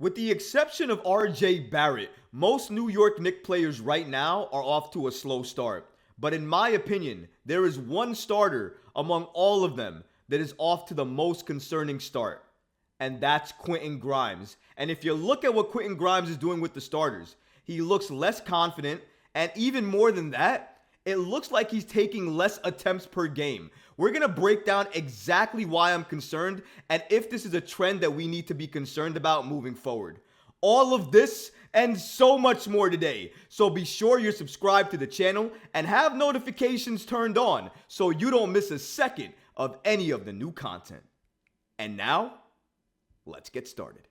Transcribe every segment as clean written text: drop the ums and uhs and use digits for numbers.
With the exception of RJ Barrett, most New York Knicks players right now are off to a slow start. But in my opinion, there is one starter among all of them that is off to the most concerning start. And that's Quentin Grimes. And if you look at what Quentin Grimes is doing with the starters, he looks less confident. And even more than that, it looks like he's taking less attempts per game. We're going to break down exactly why I'm concerned and if this is a trend that we need to be concerned about moving forward. All of this and so much more today. So be sure you're subscribed to the channel and have notifications turned on so you don't miss a second of any of the new content. And now, let's get started.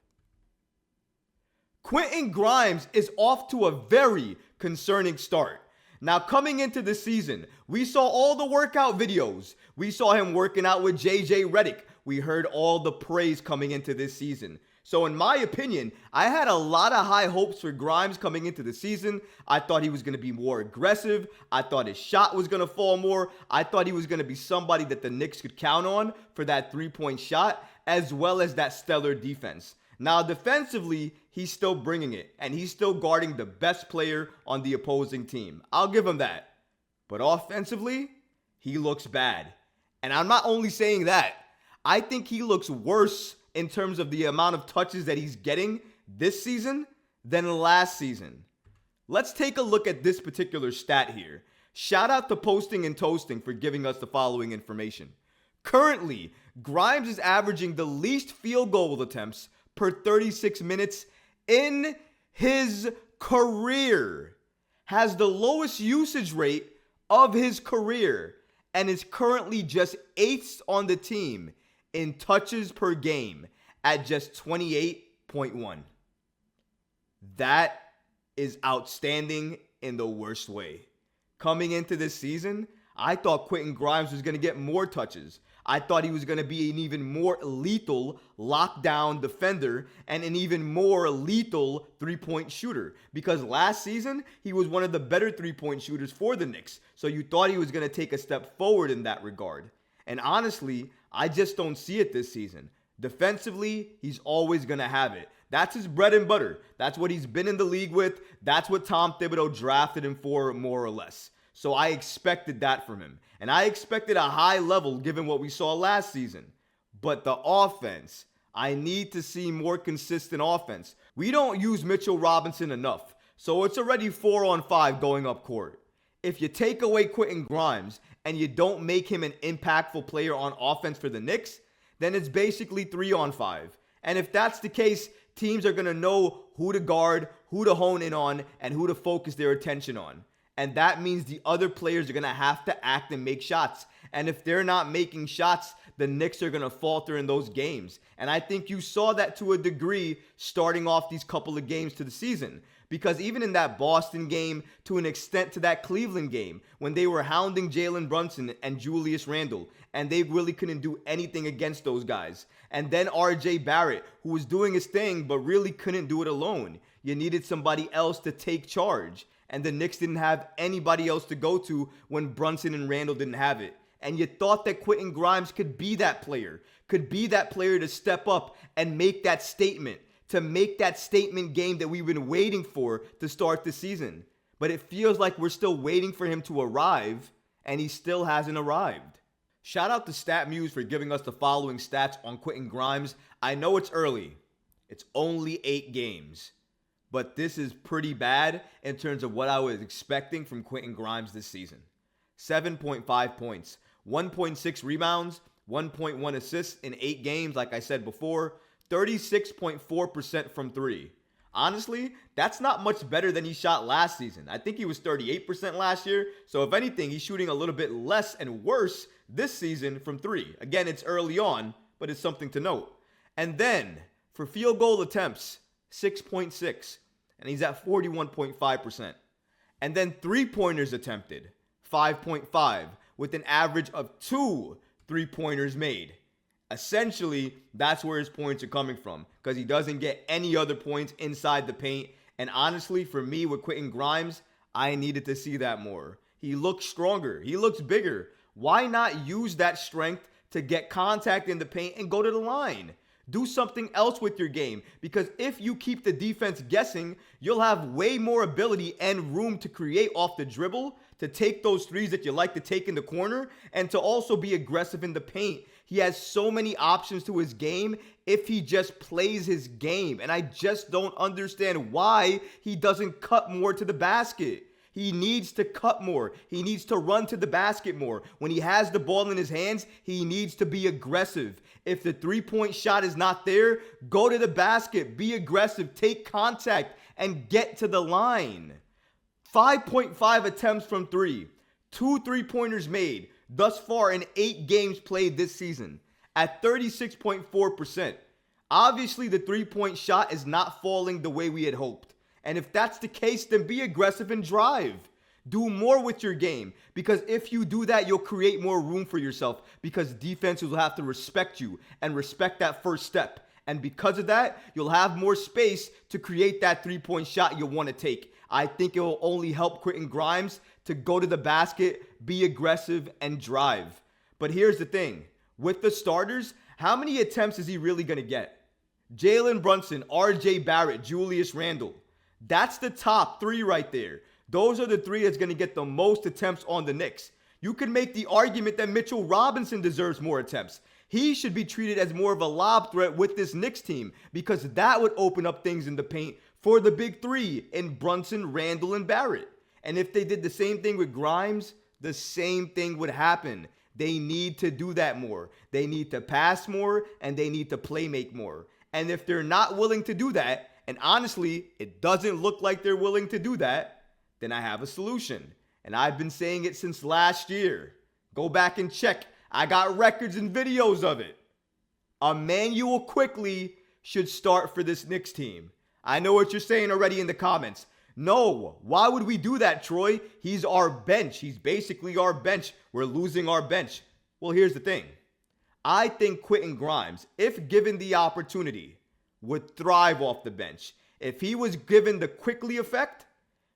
Quentin Grimes is off to a very concerning start. Now, coming into the season, we saw all the workout videos. We saw him working out with JJ Redick. We heard all the praise coming into this season. So in my opinion, I had a lot of high hopes for Grimes coming into the season. I thought he was going to be more aggressive. I thought his shot was going to fall more. I thought he was going to be somebody that the Knicks could count on for that three-point shot, as well as that stellar defense. Now, defensively, he's still bringing it, and he's still guarding the best player on the opposing team. I'll give him that. But offensively, he looks bad. And I'm not only saying that. I think he looks worse in terms of the amount of touches that he's getting this season than last season. Let's take a look at this particular stat here. Shout out to Posting and Toasting for giving us the following information. Currently, Grimes is averaging the least field goal attempts per 36 minutes in his career, has the lowest usage rate of his career, and is currently just 8th on the team in touches per game at just 28.1. That is outstanding in the worst way. Coming into this season, I thought Quentin Grimes was going to get more touches. I thought he was going to be an even more lethal lockdown defender and an even more lethal three-point shooter. Because last season, he was one of the better three-point shooters for the Knicks. So you thought he was going to take a step forward in that regard. And honestly, I just don't see it this season. Defensively, he's always going to have it. That's his bread and butter. That's what he's been in the league with. That's what Tom Thibodeau drafted him for, more or less. So I expected that from him. And I expected a high level given what we saw last season. But the offense, I need to see more consistent offense. We don't use Mitchell Robinson enough. So it's already 4-on-5 going up court. If you take away Quentin Grimes and you don't make him an impactful player on offense for the Knicks, then it's basically 3-on-5. And if that's the case, teams are going to know who to guard, who to hone in on, and who to focus their attention on. And that means the other players are going to have to act and make shots. And if they're not making shots, the Knicks are going to falter in those games. And I think you saw that to a degree starting off these couple of games to the season. Because even in that Boston game, to an extent to that Cleveland game, when they were hounding Jalen Brunson and Julius Randle, and they really couldn't do anything against those guys. And then RJ Barrett, who was doing his thing, but really couldn't do it alone. You needed somebody else to take charge. And the Knicks didn't have anybody else to go to when Brunson and Randle didn't have it. And you thought that Quentin Grimes could be that player to step up and make that statement, to make that statement game that we've been waiting for to start the season. But it feels like we're still waiting for him to arrive, and he still hasn't arrived. Shout out to StatMuse for giving us the following stats on Quentin Grimes. I know it's early. It's only 8 games. But this is pretty bad in terms of what I was expecting from Quentin Grimes this season. 7.5 points, 1.6 rebounds, 1.1 assists in 8 games, like I said before, 36.4% from 3. Honestly, that's not much better than he shot last season. I think he was 38% last year. So if anything, he's shooting a little bit less and worse this season from 3. Again, it's early on, but it's something to note. And then for field goal attempts, 6.6. And he's at 41.5%. And then three-pointers attempted, 5.5, with an average of 2 three-pointers made. Essentially, that's where his points are coming from, because he doesn't get any other points inside the paint. And honestly, for me with Quentin Grimes, I needed to see that more. He looks stronger. He looks bigger. Why not use that strength to get contact in the paint and go to the line? Do something else with your game, because if you keep the defense guessing, you'll have way more ability and room to create off the dribble, to take those threes that you like to take in the corner, and to also be aggressive in the paint. He has so many options to his game if he just plays his game, and I just don't understand why he doesn't cut more to the basket. He needs to cut more. He needs to run to the basket more. When he has the ball in his hands, he needs to be aggressive. If the three-point shot is not there, go to the basket, be aggressive, take contact, and get to the line. 5.5 attempts from three, 2 3-pointers made thus far in 8 games played this season at 36.4%. Obviously, the three-point shot is not falling the way we had hoped. And if that's the case, then be aggressive and drive. Do more with your game, because if you do that, you'll create more room for yourself, because defenses will have to respect you and respect that first step. And because of that, you'll have more space to create that three-point shot you'll want to take. I think it will only help Quentin Grimes to go to the basket, be aggressive, and drive. But here's the thing. With the starters, how many attempts is he really going to get? Jalen Brunson, RJ Barrett, Julius Randle. That's the top 3 right there. Those are the 3 that's going to get the most attempts on the Knicks. You can make the argument that Mitchell Robinson deserves more attempts. He should be treated as more of a lob threat with this Knicks team, because that would open up things in the paint for the big 3 in Brunson, Randle, and Barrett. And if they did the same thing with Grimes, the same thing would happen. They need to do that more. They need to pass more, and they need to play make more. And if they're not willing to do that, and honestly, it doesn't look like they're willing to do that, then I have a solution. And I've been saying it since last year. Go back and check. I got records and videos of it. Immanuel Quickley should start for this Knicks team. I know what you're saying already in the comments. No, why would we do that, Troy? He's our bench. He's basically our bench. We're losing our bench. Well, here's the thing. I think Quentin Grimes, if given the opportunity, would thrive off the bench. If he was given the Quickley effect,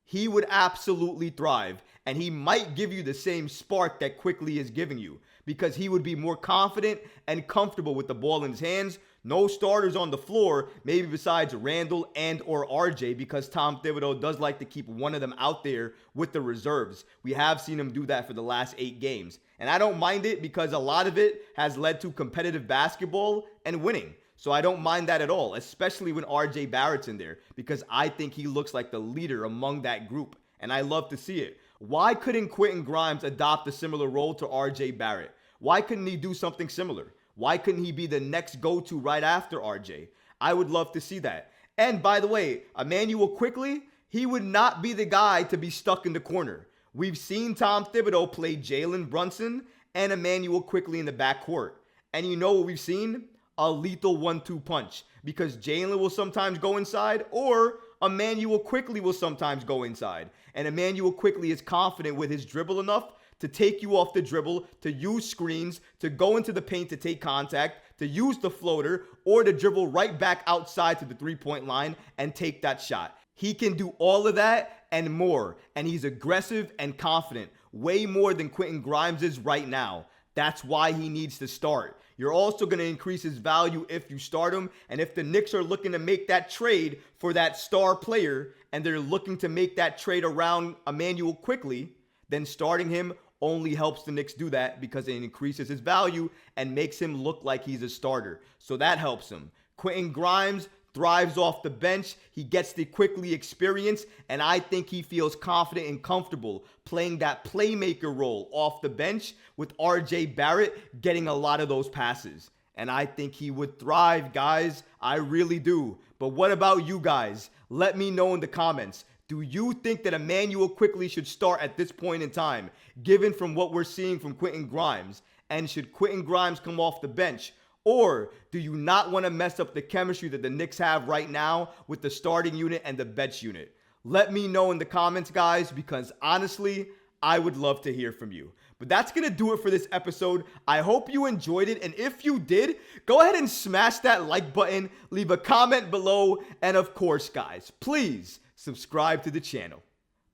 he would absolutely thrive. And he might give you the same spark that Quickley is giving you, because he would be more confident and comfortable with the ball in his hands. No starters on the floor, maybe besides Randle and or RJ, because Tom Thibodeau does like to keep one of them out there with the reserves. We have seen him do that for the last 8 games. And I don't mind it, because a lot of it has led to competitive basketball and winning. So I don't mind that at all, especially when RJ Barrett's in there, because I think he looks like the leader among that group, and I love to see it. Why couldn't Quentin Grimes adopt a similar role to RJ Barrett? Why couldn't he do something similar? Why couldn't he be the next go-to right after RJ? I would love to see that. And by the way, Immanuel Quickley, he would not be the guy to be stuck in the corner. We've seen Tom Thibodeau play Jalen Brunson and Immanuel Quickley in the backcourt. And you know what we've seen? A lethal 1-2 punch, because Jalen will sometimes go inside, or Immanuel Quickley will sometimes go inside. And Immanuel Quickley is confident with his dribble enough to take you off the dribble, to use screens, to go into the paint to take contact, to use the floater, or to dribble right back outside to the three-point line and take that shot. He can do all of that and more, and he's aggressive and confident, way more than Quentin Grimes is right now. That's why he needs to start. You're also going to increase his value if you start him. And if the Knicks are looking to make that trade for that star player, and they're looking to make that trade around Immanuel Quickley, then starting him only helps the Knicks do that, because it increases his value and makes him look like he's a starter. So that helps him. Quentin Grimes thrives off the bench. He gets the Quickley experience, and I think he feels confident and comfortable playing that playmaker role off the bench with RJ Barrett getting a lot of those passes. And I think he would thrive, guys. I really do. But what about you guys? Let me know in the comments. Do you think that Immanuel Quickley should start at this point in time, given from what we're seeing from Quentin Grimes? And should Quentin Grimes come off the bench? Or do you not want to mess up the chemistry that the Knicks have right now with the starting unit and the bench unit? Let me know in the comments, guys, because honestly, I would love to hear from you. But that's going to do it for this episode. I hope you enjoyed it. And if you did, go ahead and smash that like button, leave a comment below. And of course, guys, please subscribe to the channel.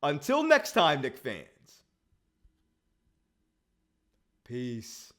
Until next time, Knicks fans. Peace.